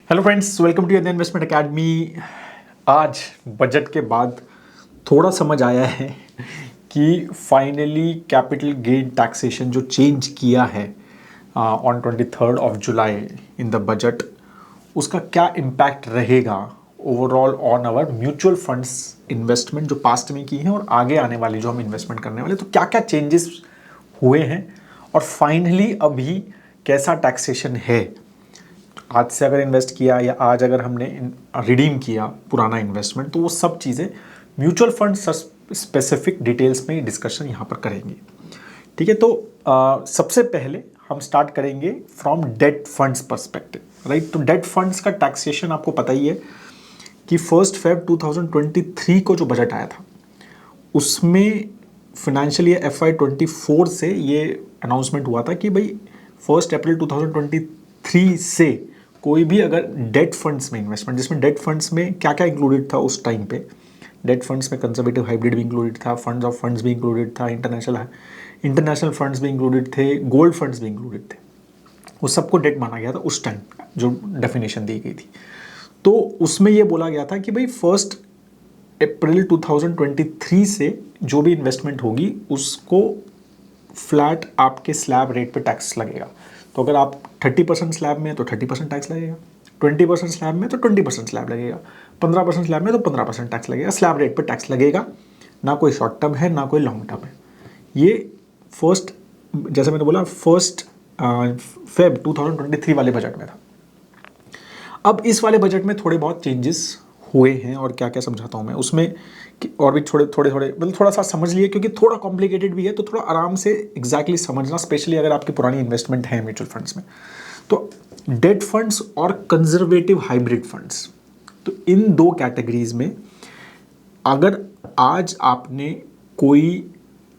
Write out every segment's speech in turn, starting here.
Hello friends, welcome to the investment academy. आज budget के बाद थोड़ा समझ आया है कि फाइनली कैपिटल गेन टैक्सेशन जो चेंज किया है on 23 July in the budget, उसका क्या इम्पैक्ट रहेगा overall on our mutual funds investment जो पास्ट में की हैं और आगे आने वाली जो हम इन्वेस्टमेंट करने वाले, तो क्या क्या चेंजेस हुए हैं और फाइनली अभी कैसा टैक्सेशन है। आज से अगर इन्वेस्ट किया या आज अगर हमने रिडीम किया पुराना इन्वेस्टमेंट, तो वो सब चीज़ें म्यूचुअल फंड स्पेसिफिक डिटेल्स में डिस्कशन यहाँ पर करेंगे। ठीक है, तो सबसे पहले हम स्टार्ट करेंगे from date funds perspective, right. तो डेट फंड्स का टैक्सेशन आपको पता ही है कि 1 Feb 2023 को जो बजट आया था उसमें फाइनेंशियल ईयर FY24 से ये अनाउंसमेंट हुआ था कि भाई 1 अप्रैल 2023 से कोई भी अगर डेट फंड्स में इन्वेस्टमेंट, जिसमें डेट फंड्स में क्या क्या इंक्लूडेड था उस टाइम पे, डेट फंड्स में कंजर्वेटिव हाइब्रिड भी इंक्लूडेड था, फंड्स ऑफ फंड्स भी इंक्लूडेड था, इंटरनेशनल फंड्स भी इंक्लूडेड थे, गोल्ड फंड्स भी इंक्लूडेड थे, वो सबको डेट माना गया था उस टाइम जो डेफिनेशन दी गई थी। तो उसमें ये बोला गया था कि भाई 1 अप्रैल 2023 से जो भी इन्वेस्टमेंट होगी उसको फ्लैट आपके स्लैब रेट पे टैक्स लगेगा। तो अगर आप 30% स्लैब में तो 30% टैक्स लगेगा, 20% स्लैब में तो 20% स्लैब लगेगा, 15% स्लैब में तो 15% टैक्स लगेगा। स्लैब रेट पे टैक्स लगेगा, ना कोई शॉर्ट टर्म है ना कोई लॉन्ग टर्म है। ये फर्स्ट, जैसे मैंने बोला, 1 Feb 2023 वाले बजट में था। अब इस वाले बजट में थोड़े बहुत चेंजेस हुए हैं और क्या क्या समझाता हूँ मैं उसमें और भी थोड़े मतलब थोड़ा सा समझ लिए, क्योंकि थोड़ा कॉम्प्लिकेटेड भी है, तो थोड़ा आराम से एग्जैक्टली समझना, स्पेशली अगर आपकी पुरानी इन्वेस्टमेंट है म्यूचुअल फंड्स में। तो डेट फंड्स और कंजर्वेटिव हाइब्रिड फंड्स, तो इन दो कैटेगरीज में अगर आज आपने कोई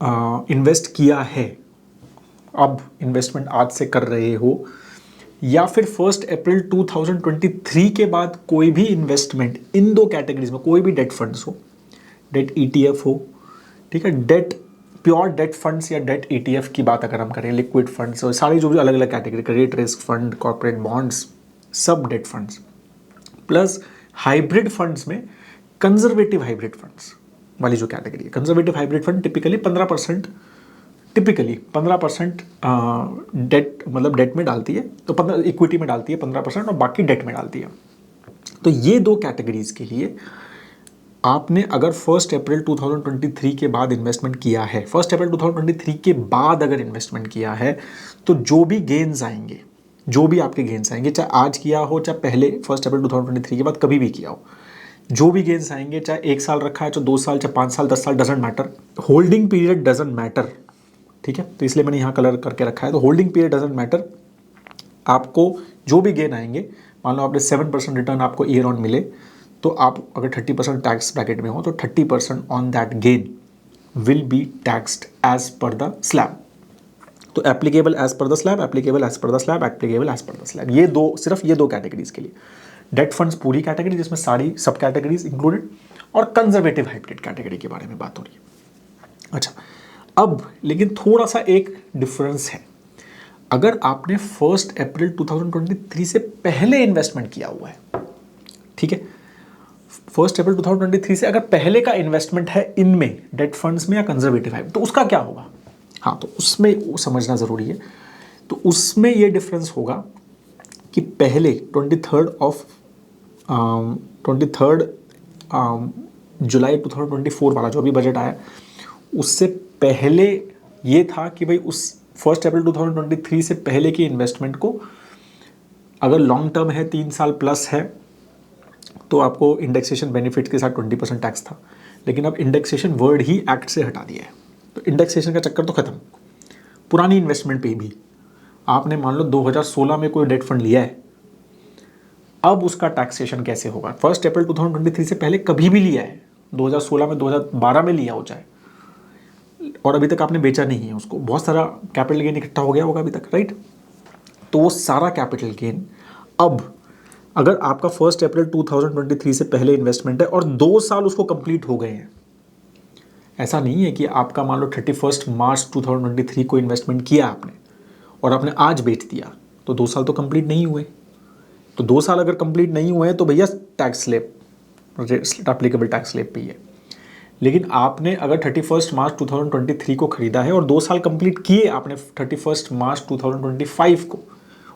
इन्वेस्ट किया है, अब इन्वेस्टमेंट आज से कर रहे हो, या फिर 1 अप्रैल 2023 के बाद कोई भी इन्वेस्टमेंट इन दो कैटेगरीज में, कोई भी डेट फंड्स हो, डेट ETF हो, ठीक है, डेट प्योर डेट फंड्स या डेट ETF की बात अगर हम करें, लिक्विड फंड्स और सारी जो भी अलग अलग category, credit risk fund, corporate bonds, सब debt funds, plus hybrid funds में कंजर्वेटिव हाइब्रिड फंड्स वाली जो कैटेगरी है। Conservative hybrid fund typically 15% debt, मतलब डेट में डालती है, तो 15 इक्विटी में डालती है 15% और बाकी डेट में डालती है। तो ये दो कैटेगरीज के लिए आपने अगर 1 अप्रैल 2023 के बाद इन्वेस्टमेंट किया है, 1 अप्रैल 2023 के बाद अगर इन्वेस्टमेंट किया है, तो जो भी गेन्स आएंगे, जो भी आपके गेन्स आएंगे, चाहे आज किया हो चाहे पहले 1 अप्रैल 2023 के बाद कभी भी किया हो, जो भी गेन्स आएंगे, चाहे 1 साल रखा है, चाहे 2 साल, चाहे 5 साल, 10 साल, doesn't matter, holding period doesn't matter. ठीक है, तो इसलिए मैंने यहाँ कलर करके रखा है। तो होल्डिंग पीरियड डजेंट मैटर, आपको जो भी गेन आएंगे, मान लो आपने 7% रिटर्न आपको ईयर ऑन मिले, तो आप अगर 30% टैक्स ब्रैकेट में हो तो 30% on that gain will be taxed as per the slab. तो applicable as per the slab, applicable as per the slab, applicable as per the slab, ये दो, सिर्फ ये दो कैटेगरीज के लिए। डेट फंड्स पूरी कैटेगरी जिसमें सारी सब कैटेगरीज इंक्लूडेड, और कंजर्वेटिव हाइब्रिड कैटेगरी के बारे में बात हो रही है। अच्छा, अब लेकिन थोड़ा सा एक डिफरेंस है। अगर आपने 1 अप्रैल 2023 से पहले इन्वेस्टमेंट किया हुआ है, ठीक है, 1 अप्रैल 2023 से अगर पहले का इन्वेस्टमेंट है इनमें, डेट फंड्स में या कंजर्वेटिव हाइब्रिड, तो उसका क्या होगा। हाँ, तो उसमें वो समझना ज़रूरी है। तो उसमें ये डिफरेंस होगा कि पहले 23 जुलाई 2024 वाला जो अभी बजट आया, उससे पहले ये था कि भाई उस 1 अप्रैल 2023 से पहले की इन्वेस्टमेंट को अगर लॉन्ग टर्म है, 3 साल प्लस है, तो आपको इंडेक्सेशन बेनिफिट के साथ 20% टैक्स था। लेकिन अब इंडेक्सेशन वर्ड ही एक्ट से हटा दिया है, तो इंडेक्सेशन का चक्कर तो खत्म। पुरानी इन्वेस्टमेंट पे भी आपने मान लो 2016 में कोई डेट फंड लिया है, अब उसका टैक्सेशन कैसे होगा। 1 अप्रैल 2023 से पहले कभी भी लिया है, 2016 में, 2012 में लिया हो चाहे, और अभी तक आपने बेचा नहीं है उसको, बहुत सारा कैपिटल गेन इकट्ठा हो गया होगा अभी तक, राइट। तो वो सारा कैपिटल गेन अब, अगर आपका 1 अप्रैल 2023 से पहले इन्वेस्टमेंट है और 2 साल उसको कंप्लीट हो गए हैं, ऐसा नहीं है कि आपका मान लो 31 मार्च 2023 को इन्वेस्टमेंट किया आपने और आपने आज बेच दिया, तो 2 साल तो कंप्लीट नहीं हुए। तो 2 साल अगर कंप्लीट नहीं हुए हैं तो भैया tax slab, applicable tax slab पे ही है। लेकिन आपने अगर 31 मार्च 2023 को खरीदा है और 2 साल कंप्लीट किए आपने 31 मार्च 2025 को,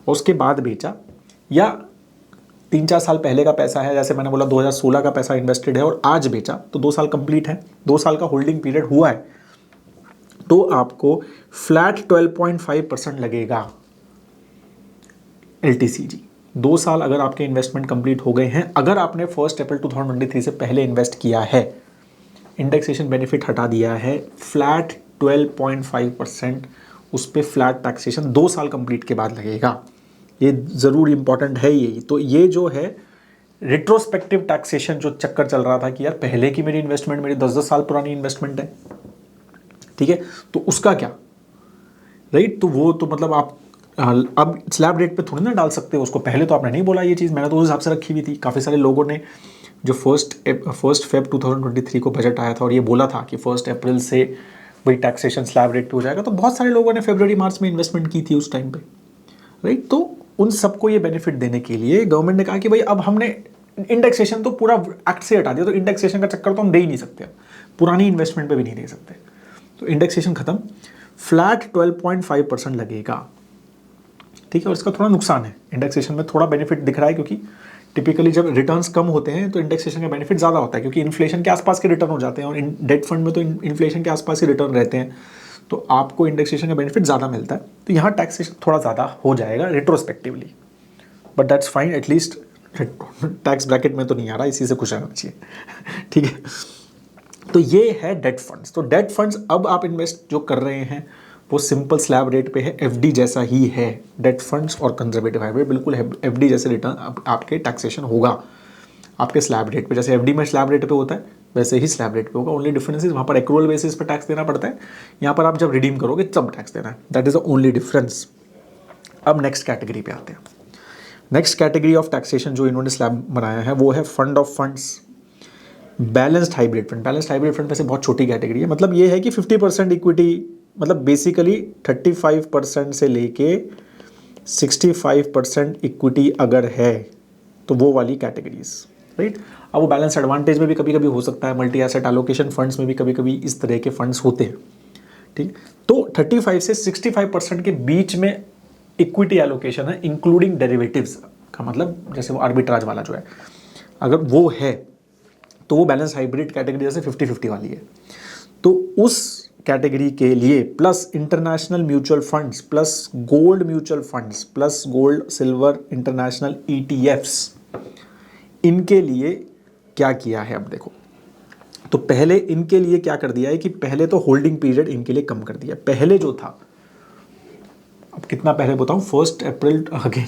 और उसके बाद बेचा, या 3-4 साल पहले का पैसा है, जैसे मैंने बोला 2016 का पैसा इन्वेस्टेड है और आज बेचा, तो 2 साल कंप्लीट है, 2 साल का होल्डिंग पीरियड हुआ है, तो आपको फ्लैट 12.5% लगेगा LTCG। 2 साल अगर आपके इन्वेस्टमेंट कंप्लीट हो गए हैं, अगर आपने 1 अप्रैल 2023 से पहले इन्वेस्ट किया है, इंडेक्सेशन बेनिफिट हटा दिया है, फ्लैट 12.5% उस पर फ्लैट टैक्सेशन 2 साल कंप्लीट के बाद लगेगा। ये ज़रूर इंपॉर्टेंट है ये। तो ये जो है रिट्रोस्पेक्टिव टैक्सेशन जो चक्कर चल रहा था कि यार पहले की मेरी इन्वेस्टमेंट मेरी 10-10 साल पुरानी इन्वेस्टमेंट है, ठीक है, तो उसका क्या, राइट। तो वो तो मतलब आप अब स्लैब रेट पे थोड़ी ना डाल सकते हो उसको। पहले तो आपने नहीं बोला ये चीज़, मैंने तो उस हिसाब से रखी हुई थी। काफ़ी सारे लोगों ने जो फर्स्ट फेब 2023 को बजट आया था और ये बोला था कि 1 अप्रैल से वही टैक्सेशन स्लैब रेट पे हो जाएगा, तो बहुत सारे लोगों ने फरवरी मार्च में इन्वेस्टमेंट की थी उस टाइम पे, राइट। तो उन सबको ये बेनिफिट देने के लिए गवर्नमेंट ने कहा कि भाई अब हमने इंडेक्सेशन तो पूरा एक्ट से हटा दिया, तो इंडेक्सेशन का चक्कर तो हम दे ही नहीं सकते, पुरानी इन्वेस्टमेंट पे भी नहीं दे सकते, तो इंडेक्सेशन खत्म, फ्लैट 12.5% लगेगा, ठीक है। और इसका थोड़ा नुकसान है, इंडेक्सेशन में थोड़ा बेनिफिट दिख रहा है, क्योंकि टिपिकली जब रिटर्न्स कम होते हैं तो इंडेक्सेशन का बेनिफिट ज़्यादा होता है, क्योंकि इन्फ्लेशन के आसपास के रिटर्न हो जाते हैं, और डेट फंड में तो इन्फ्लेशन के आसपास ही रिटर्न रहते हैं, तो आपको इंडेक्सेशन का बेनिफिट ज़्यादा मिलता है। तो यहाँ टैक्सेशन थोड़ा ज़्यादा हो जाएगा retrospectively, but that's fine, at least tax bracket में तो नहीं आ रहा, इसी से खुश रहना चाहिए, ठीक है। तो ये है डेट फंड्स। तो डेट फंड्स अब आप इन्वेस्ट जो कर रहे हैं वो सिंपल स्लैब रेट पे है, FD जैसा ही है। डेट फंड्स और कंजर्वेटिव हाइब्रिड बिल्कुल FD जैसे रिटर्न आपके टैक्सेशन होगा आपके स्लैब रेट पे। जैसे FD में स्लैब रेट पे होता है वैसे ही स्लैब रेट पे होगा। ओनली डिफरेंस इज वहाँ पर एक्रूअल बेसिस पे टैक्स देना पड़ता है, यहाँ पर आप जब रिडीम करोगे तब टैक्स देना है। That is the only difference. अब नेक्स्ट कैटेगरी पे आते हैं। नेक्स्ट कैटेगरी ऑफ टैक्सेशन जो इन्होंने स्लैब बनाया है वो है fund of funds, balanced hybrid fund. Balanced hybrid fund में से बहुत छोटी कैटेगरी है, मतलब ये है कि 50% इक्विटी, मतलब बेसिकली 35% से लेके 65% इक्विटी अगर है तो वो वाली कैटेगरीज, राइट। अब वो बैलेंस एडवांटेज में भी कभी कभी हो सकता है, मल्टी एसेट एलोकेशन फंड्स में भी कभी कभी इस तरह के फंड्स होते हैं, ठीक। तो 35 से 65% के बीच में इक्विटी एलोकेशन है, इंक्लूडिंग डेरिवेटिव्स का, मतलब जैसे वो आर्बिट्राज वाला जो है, अगर वो है तो वो बैलेंस हाइब्रिड कैटेगरी जैसे 50-50 वाली है। तो उस कैटेगरी के लिए plus international mutual funds, plus gold mutual funds, plus gold silver international ETFs, इनके लिए क्या किया है अब देखो। तो पहले इनके लिए क्या कर दिया है कि पहले तो होल्डिंग पीरियड इनके लिए कम कर दिया। पहले जो था, अब कितना पहले बताऊं, 1 अप्रैल अगेन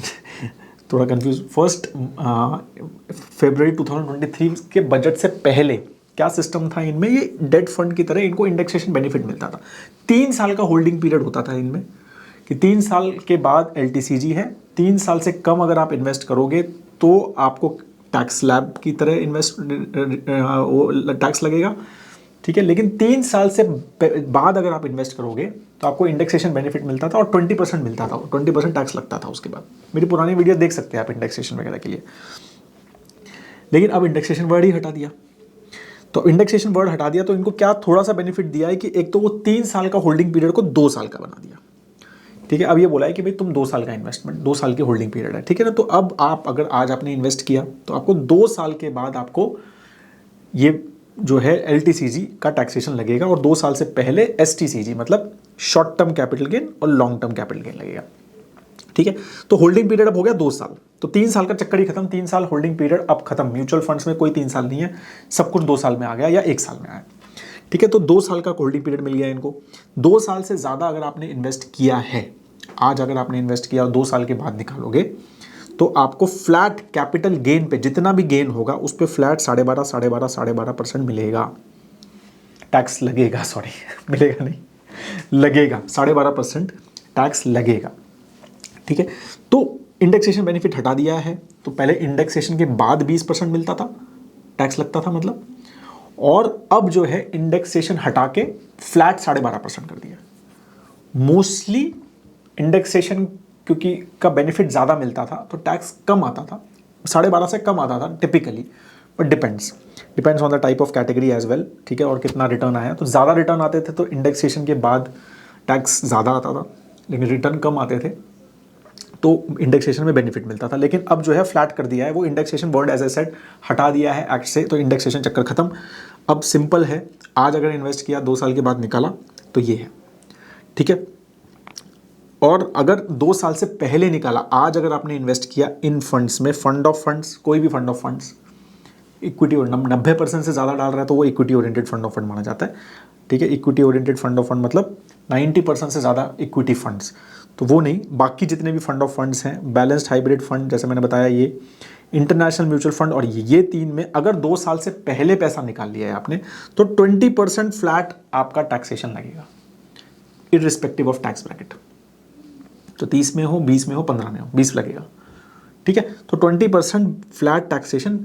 थोड़ा कंफ्यूज, 1 फरवरी 2023 के बजट से पहले क्या सिस्टम था इनमें, ये डेट फंड की तरह इनको इंडेक्सेशन बेनिफिट मिलता था। 3 साल का होल्डिंग पीरियड होता था इनमें, कि 3 साल के बाद LTCG है, 3 साल से कम अगर आप इन्वेस्ट करोगे तो आपको टैक्स स्लैब की तरह टैक्स लगेगा, ठीक है। लेकिन 3 साल से बाद अगर आप इन्वेस्ट करोगे तो आपको इंडेक्सेशन बेनिफिट मिलता था और 20% मिलता था, 20% टैक्स लगता था उसके बाद। मेरी पुरानी वीडियो देख सकते हैं आप इंडेक्सेशन वगैरह के लिए। लेकिन अब इंडेक्सेशन वर्ड ही हटा दिया। तो इंडेक्सेशन वर्ड हटा दिया तो इनको क्या थोड़ा सा बेनिफिट दिया है कि एक तो वो 3 साल का होल्डिंग पीरियड को 2 साल का बना दिया, ठीक है। अब ये बोला है कि भाई तुम 2 साल का इन्वेस्टमेंट, 2 साल की होल्डिंग पीरियड है, ठीक है ना। तो अब आप अगर आज आपने इन्वेस्ट किया तो आपको 2 साल के बाद आपको ये जो है LTCG का टैक्सेशन लगेगा, और 2 साल से पहले STCG मतलब शॉर्ट टर्म कैपिटल गेन और लॉन्ग टर्म कैपिटल गेन लगेगा, ठीक है। तो होल्डिंग पीरियड अब हो गया 2 साल, तो 3 साल का चक्कर ही खत्म, 3 साल होल्डिंग पीरियड अब खत्म। म्यूचुअल फंड्स में कोई 3 साल नहीं है, सब कुछ 2 साल में आ गया या 1 साल में आया, ठीक है। तो 2 साल का होल्डिंग पीरियड मिल गया इनको। 2 साल से ज़्यादा अगर आपने इन्वेस्ट किया है, आज अगर आपने इन्वेस्ट किया और 2 साल के बाद निकालोगे तो आपको फ्लैट कैपिटल गेन पे जितना भी गेन होगा उस पर फ्लैट 12.5% मिलेगा, टैक्स लगेगा, सॉरी मिलेगा नहीं, लगेगा 12.5% टैक्स लगेगा, ठीक है। तो इंडेक्सेशन बेनिफिट हटा दिया है, तो पहले इंडेक्सेशन के बाद 20% मिलता था, टैक्स लगता था मतलब, और अब जो है इंडेक्सेशन हटा के फ्लैट 12.5% कर दिया। मोस्टली इंडेक्सेशन क्योंकि का बेनिफिट ज़्यादा मिलता था तो टैक्स कम आता था, 12.5 से कम आता था typically, but depends on the type of category as well, ठीक है, और कितना रिटर्न आया। तो ज़्यादा रिटर्न आते थे तो इंडेक्सेशन के बाद टैक्स ज़्यादा आता था, लेकिन रिटर्न कम आते थे तो इंडेक्सेशन में बेनिफिट मिलता था। लेकिन अब जो है फ्लैट कर दिया है, वो indexation word as a set हटा दिया है एक्ट से, तो इंडेक्सेशन चक्कर खत्म। अब सिंपल है, आज अगर इन्वेस्ट किया 2 साल के बाद निकाला तो ये है, ठीक है। और अगर 2 साल से पहले निकाला, आज अगर आपने इन्वेस्ट किया इन फंड्स में, फंड ऑफ फंड्स, कोई भी फंड ऑफ फंड्स, इक्विटी और 90% से ज़्यादा डाल रहा है तो वो equity oriented fund of fund माना जाता है, ठीक है। Equity oriented fund of fund मतलब 90% से ज़्यादा इक्विटी फंड्स, तो वो नहीं, बाकी जितने भी फंड ऑफ फंड्स हैं, बैलेंस्ड हाइब्रिड फंड जैसे मैंने बताया, ये इंटरनेशनल म्यूचुअल फंड, और ये 3 में अगर 2 साल से पहले पैसा निकाल लिया है आपने तो 20% फ्लैट आपका टैक्सेशन लगेगा, इररिस्पेक्टिव ऑफ टैक्स ब्रैकेट। तो 30 में हो, 20 में हो, 15 में हो, 20 लगेगा, ठीक है। तो 20% फ्लैट टैक्सेशन,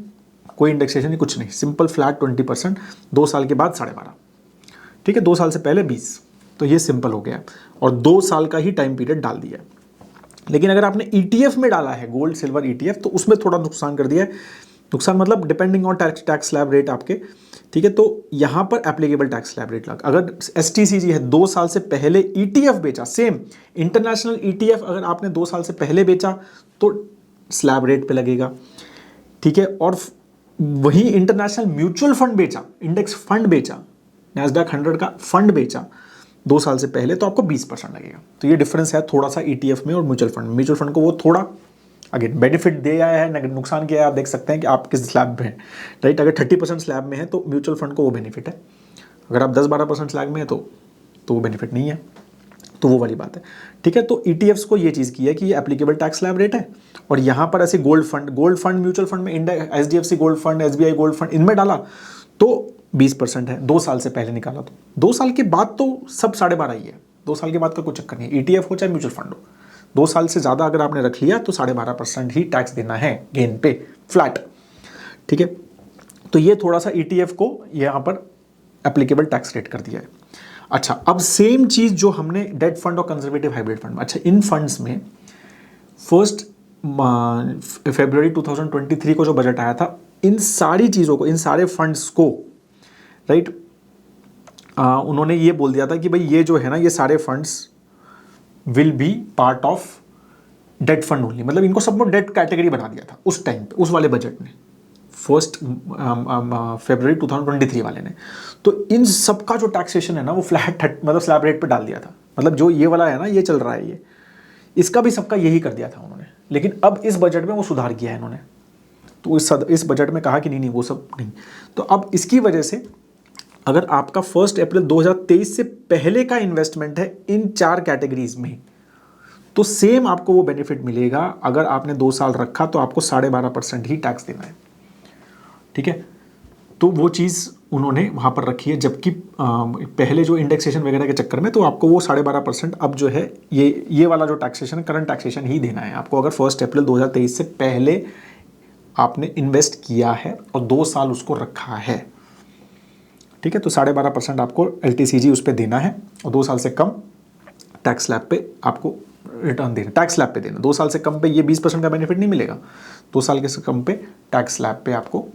कोई इंडेक्सेशन नहीं, कुछ नहीं, सिंपल फ्लैट 20%, 2 साल के बाद 12.5, ठीक है, 2 साल से पहले 20, तो ये सिंपल हो गया और 2 साल का ही टाइम पीरियड डाल दिया। लेकिन अगर आपने ETF में डाला है, गोल्ड सिल्वर ETF, तो उसमें थोड़ा नुकसान कर दिया है। नुकसान मतलब depending on tax slab rate आपके, ठीक है। तो यहाँ पर एप्लीकेबल टैक्स स्लैब रेट लगा, अगर STCG है 2 साल से पहले ETF बेचा, सेम इंटरनेशनल ETF अगर आपने 2 साल से पहले बेचा तो स्लैब रेट पे लगेगा, ठीक है। और वही इंटरनेशनल म्यूचुअल फंड बेचा, इंडेक्स फंड बेचा, नैस्डैक 100 का फंड बेचा 2 साल से पहले, तो आपको 20% लगेगा। तो ये डिफरेंस है थोड़ा सा ETF में और म्यूचुअल फंड को वो थोड़ा अगेन बेनिफिट दे आया है, नुकसान किया है। आप देख सकते हैं कि आप किस स्लैब में हैं, राइट। अगर 30% स्लैब में है तो म्यूचुअल फंड को वो बेनिफिट है, अगर आप 10-12% स्लैब में है तो वो बेनिफिट नहीं है, तो वो वाली बात है, ठीक है। तो ETFs को ये चीज़ की है कि ये एप्लीकेबल टैक्स स्लैब रेट है, और यहाँ पर ऐसे गोल्ड फंड म्यूचुअल फंड में HDFC gold fund, SBI gold fund, इनमें डाला तो 20% है, 2 साल से पहले निकाला तो। 2 साल के बाद तो सब 12.5 ही है, 2 साल के बाद का कोई चक्कर नहीं है, ETF हो चाहे म्यूचुअल फंड हो। 2 साल से ज़्यादा अगर आपने रख लिया तो 12.5% ही टैक्स देना है गेन पे, फ्लैट, ठीक है। तो ये थोड़ा सा ETF को यहाँ पर एप्लीकेबल टैक्स रेट कर दिया है। अच्छा, अब सेम चीज़ जो हमने डेट फंड और कंजर्वेटिव हाइब्रिड फंड, अच्छा इन फंड्स में 1 फरवरी 2023 को जो बजट आया था, इन सारी चीज़ों को, इन सारे फंड्स को, राइट, उन्होंने ये बोल दिया था कि भाई ये जो है ना, ये सारे funds will be part of debt fund only, मतलब इनको सबको डेट कैटेगरी बना दिया था उस टाइम पे, उस वाले बजट ने, 1 फरवरी 2023 वाले ने। तो इन सब का जो टैक्सेशन है ना, वो फ्लैट मतलब स्लैब रेट पे डाल दिया था, मतलब जो ये वाला है ना, ये चल रहा है, ये इसका भी सबका यही कर दिया था उन्होंने। लेकिन अब इस बजट में वो सुधार किया है इन्होंने, तो इस बजट में कहा कि नहीं वो सब नहीं। तो अब इसकी वजह से अगर आपका 1 अप्रैल 2023 से पहले का इन्वेस्टमेंट है इन 4 कैटेगरीज में, तो सेम आपको वो बेनिफिट मिलेगा। अगर आपने 2 साल रखा तो आपको 12.5% ही टैक्स देना है, ठीक है। तो वो चीज़ उन्होंने वहाँ पर रखी है, जबकि पहले जो इंडेक्सेशन वगैरह के चक्कर में तो आपको वो 12.5% अब जो है ये वाला जो टैक्सेशन है, करंट टैक्सेशन ही देना है आपको, अगर 1 अप्रैल 2023 से पहले आपने इन्वेस्ट किया है और 2 साल उसको रखा है, ठीक है। तो 12.5% आपको LTCG उस पर देना है और 2 साल से कम टैक्स स्लैब पे आपको रिटर्न देना, टैक्स स्लैब पे देना। 2 साल से कम पे ये 20% का बेनिफिट नहीं मिलेगा, 2 साल के से कम पे टैक्स स्लैब पे आपको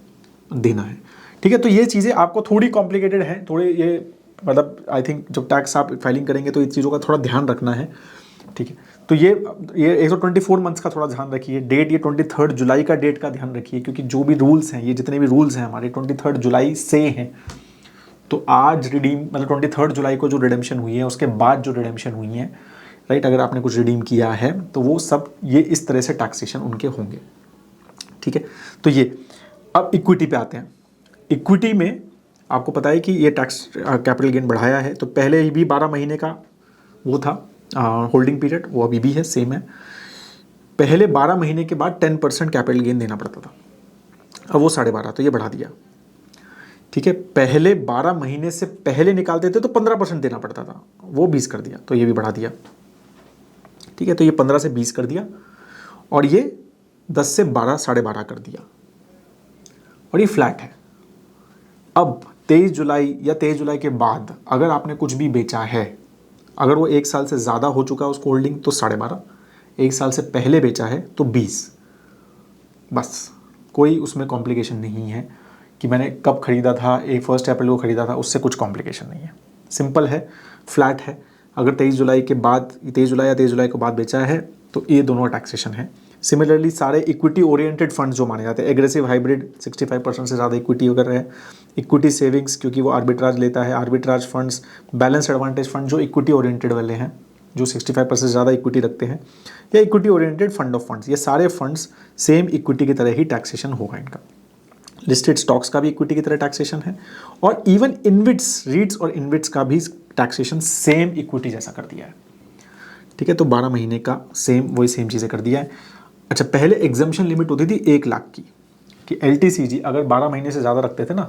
देना है, ठीक है। तो ये चीज़ें आपको थोड़ी कॉम्प्लिकेटेड हैं, थोड़े ये मतलब आई थिंक जब टैक्स आप फाइलिंग करेंगे तो इन चीज़ों का थोड़ा ध्यान रखना है, ठीक है। तो ये 124 मंथ्स का थोड़ा ध्यान रखिए। डेट ये 23 जुलाई का डेट का ध्यान रखिए, क्योंकि जो भी रूल्स हैं, ये जितने भी रूल्स हैं हमारे 23 जुलाई से हैं। तो आज रिडीम मतलब 23 जुलाई को जो रिडेम्पशन हुई है, उसके बाद जो रिडेम्पशन हुई है, राइट, अगर आपने कुछ रिडीम किया है तो वो सब ये इस तरह से टैक्सेशन उनके होंगे, ठीक है। तो ये अब इक्विटी पे आते हैं। इक्विटी में आपको पता है कि ये टैक्स कैपिटल गेन बढ़ाया है, तो पहले ही भी 12 महीने का वो था होल्डिंग पीरियड, वो अभी भी है, सेम है। पहले 12 महीने के बाद 10% कैपिटल गेन देना पड़ता था, अब वो 12.5, तो ये बढ़ा दिया, ठीक है। पहले 12 महीने से पहले निकालते थे तो 15% देना पड़ता था, वो 20 कर दिया, तो ये भी बढ़ा दिया, ठीक है। तो ये 15 से 20 कर दिया और ये 10 से 12 12.5 कर दिया, और ये फ्लैट है। अब 23 जुलाई या 23 जुलाई के बाद अगर आपने कुछ भी बेचा है, अगर वो 1 साल से ज़्यादा हो चुका है उसको होल्डिंग, तो 12.5, 1 साल से पहले बेचा है तो 20, बस। कोई उसमें कॉम्प्लिकेशन नहीं है कि मैंने कब ख़रीदा था, 1 अप्रैल को ख़रीदा था, उससे कुछ कॉम्प्लिकेशन नहीं है। सिंपल है, फ्लैट है। अगर 23 जुलाई के बाद, 23 जुलाई या 23 जुलाई के बाद बेचा है तो ये दोनों टैक्सेशन है। सिमिलरली सारे इक्विटी ओरिएंटेड फंड्स जो माने जाते हैं, एग्रेसिव हाइब्रिड 65% से ज़्यादा इक्विटी वगैरह है, इक्विटी सेविंग्स क्योंकि वो आर्बिट्राज लेता है, arbitrage funds, balance advantage fund जो इक्विटी ओरिएंटेड वाले हैं, जो 65% से ज़्यादा इक्विटी रखते हैं, या equity oriented fund of funds, ये सारे फंड्स सेम इक्विटी की तरह ही टैक्सेशन होगा इनका। लिस्टेड स्टॉक्स का भी इक्विटी की तरह टैक्सेशन है, और इवन इनविट्स, रीट्स और इनविट्स का भी टैक्सेशन सेम इक्विटी जैसा कर दिया है। ठीक है, तो 12 महीने का वही सेम चीज़ें कर दिया है। अच्छा, पहले एग्जम्पशन लिमिट होती थी 1 लाख की, कि LTCG अगर 12 महीने से ज़्यादा रखते थे ना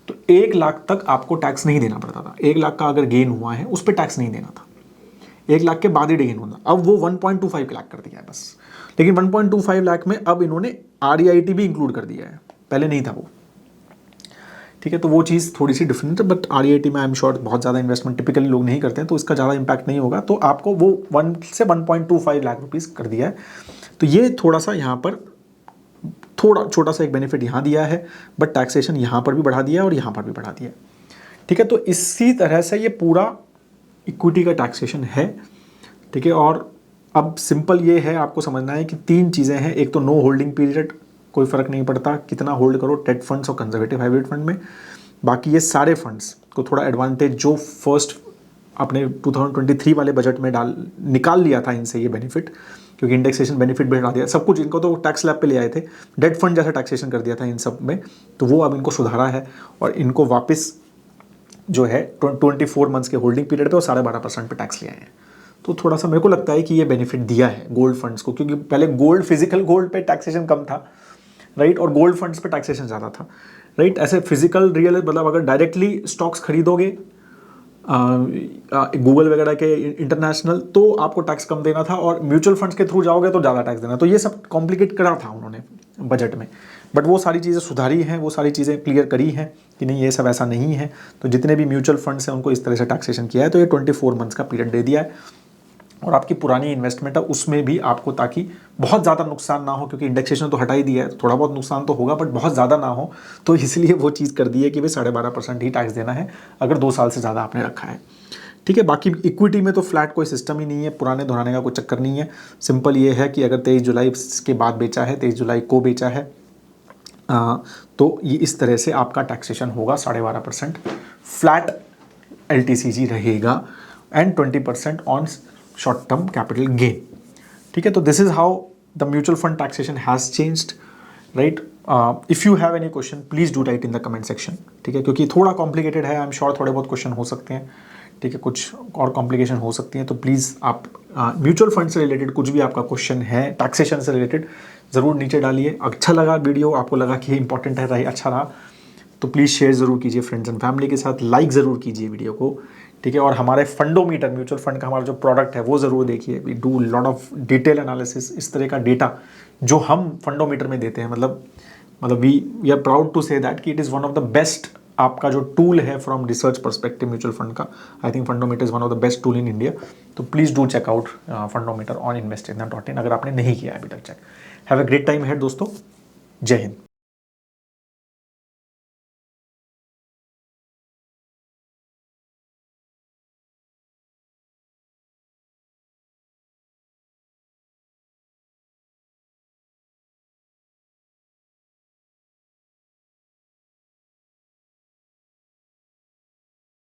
तो 1 लाख तक आपको टैक्स नहीं देना पड़ता था। 1 लाख का अगर गेन हुआ है उस पर टैक्स नहीं देना था, 1 लाख के बाद ही गेन होना। अब वो 1.25 लाख कर दिया है बस। लेकिन 1.25 लाख में अब इन्होंने REIT भी इंक्लूड कर दिया है, पहले नहीं था वो। ठीक है, तो वो चीज़ थोड़ी सी डिफरेंट है, बट REIT में आई एम श्योर बहुत ज़्यादा इन्वेस्टमेंट टिपिकली लोग नहीं करते हैं, तो इसका ज़्यादा इंपैक्ट नहीं होगा। तो आपको वो 1 से 1.25 लाख रुपीज़ कर दिया है। तो ये थोड़ा सा यहाँ पर थोड़ा छोटा सा एक बेनिफिट यहाँ दिया है, बट टैक्सेशन यहाँ पर भी बढ़ा दिया है और यहाँ पर भी बढ़ा दिया है। ठीक है, तो इसी तरह से ये पूरा इक्विटी का टैक्सेशन है। ठीक है, और अब सिंपल ये है, आपको समझना है कि 3 चीज़ें हैं। एक तो नो होल्डिंग पीरियड, कोई फ़र्क नहीं पड़ता कितना होल्ड करो, टेट फंड्स और कंजर्वेटिव हाइब्रिड फंड में। बाकी ये सारे फंड्स को थोड़ा एडवांटेज जो फर्स्ट अपने 2023 वाले बजट में निकाल लिया था इनसे ये बेनिफिट, क्योंकि इंडेक्सेशन बेनिफिट भी हटा दिया सब कुछ। इनको तो टैक्स स्लैब पे ले आए थे, डेट फंड जैसा टैक्सेशन कर दिया था इन सब में, तो वो अब इनको सुधारा है और इनको वापस जो है 24 मंथ्स के होल्डिंग पीरियड पे और 12.5% पे टैक्स ले आए हैं। तो थोड़ा सा मेरे को लगता है कि ये बेनिफिट दिया है गोल्ड फंड्स को, क्योंकि पहले गोल्ड, फिजिकल गोल्ड पे टैक्सेशन कम था, राइट, और गोल्ड फंड्स पे टैक्सेशन ज़्यादा था, राइट। ऐसे फिजिकल रियल मतलब अगर डायरेक्टली स्टॉक्स खरीदोगे गूगल वगैरह के इंटरनेशनल, तो आपको टैक्स कम देना था, और म्यूचुअल फंड्स के थ्रू जाओगे तो ज़्यादा टैक्स देना। तो ये सब कॉम्प्लिकेट करा था उन्होंने बजट में, बट वो सारी चीज़ें सुधारी हैं, वो सारी चीज़ें क्लियर करी हैं कि नहीं ये सब ऐसा नहीं है। तो जितने भी म्यूचुअल फंड्स हैं उनको इस तरह से टैक्सेशन किया है। तो ये 24 मंथ्स का पीरियड दे दिया है, और आपकी पुरानी इन्वेस्टमेंट है उसमें भी आपको, ताकि बहुत ज़्यादा नुकसान ना हो, क्योंकि इंडेक्सेशन तो हटा ही दिया है, तो थोड़ा बहुत नुकसान तो होगा बट बहुत ज़्यादा ना हो, तो इसलिए वो चीज़ कर दी है कि भाई 12.5% ही टैक्स देना है अगर 2 साल से ज़्यादा आपने रखा है। ठीक है, बाकी इक्विटी में तो फ्लैट कोई सिस्टम ही नहीं है, पुराने दोहराने का कोई चक्कर नहीं है। सिंपल ये है कि अगर 23 जुलाई के बाद बेचा है, 23 जुलाई को बेचा है, तो ये इस तरह से आपका टैक्सेशन होगा 12.5%, फ्लैट LTCG रहेगा, and 20% on short term capital gain. ठीक है, तो this is how the mutual fund taxation has changed, right. If you have any question please do right in the comment section. ठीक है, क्योंकि थोड़ा complicated है, I am sure थोड़े बहुत क्वेश्चन हो सकते हैं। ठीक है, कुछ और कॉम्प्लिकेशन हो सकती हैं, तो प्लीज़ आप म्यूचुअल फंड से रिलेटेड कुछ भी आपका क्वेश्चन है, टैक्सेशन से रिलेटेड, ज़रूर नीचे डालिए। अच्छा लगा वीडियो, आपको लगा कि इंपॉर्टेंट है, रही अच्छा रहा, तो प्लीज़ शेयर ज़रूर कीजिए फ्रेंड्स एंड फैमिली के साथ, लाइक ज़रूर कीजिए वीडियो को। ठीक है, और हमारे फंडोमीटर म्यूचुअल फंड का हमारा जो प्रोडक्ट है वो ज़रूर देखिए। We do lot of detail analysis, इस तरह का डेटा जो हम फंडोमीटर में देते हैं, मतलब we are proud to say that कि it is one of the best आपका जो टूल है from research perspective mutual fund का। I think Fundometer is one of the best tool in India. तो please do check out Fundometer on investindia.in अगर आपने नहीं किया अभी तक चेक। Have a great time ahead दोस्तों, जय हिंद।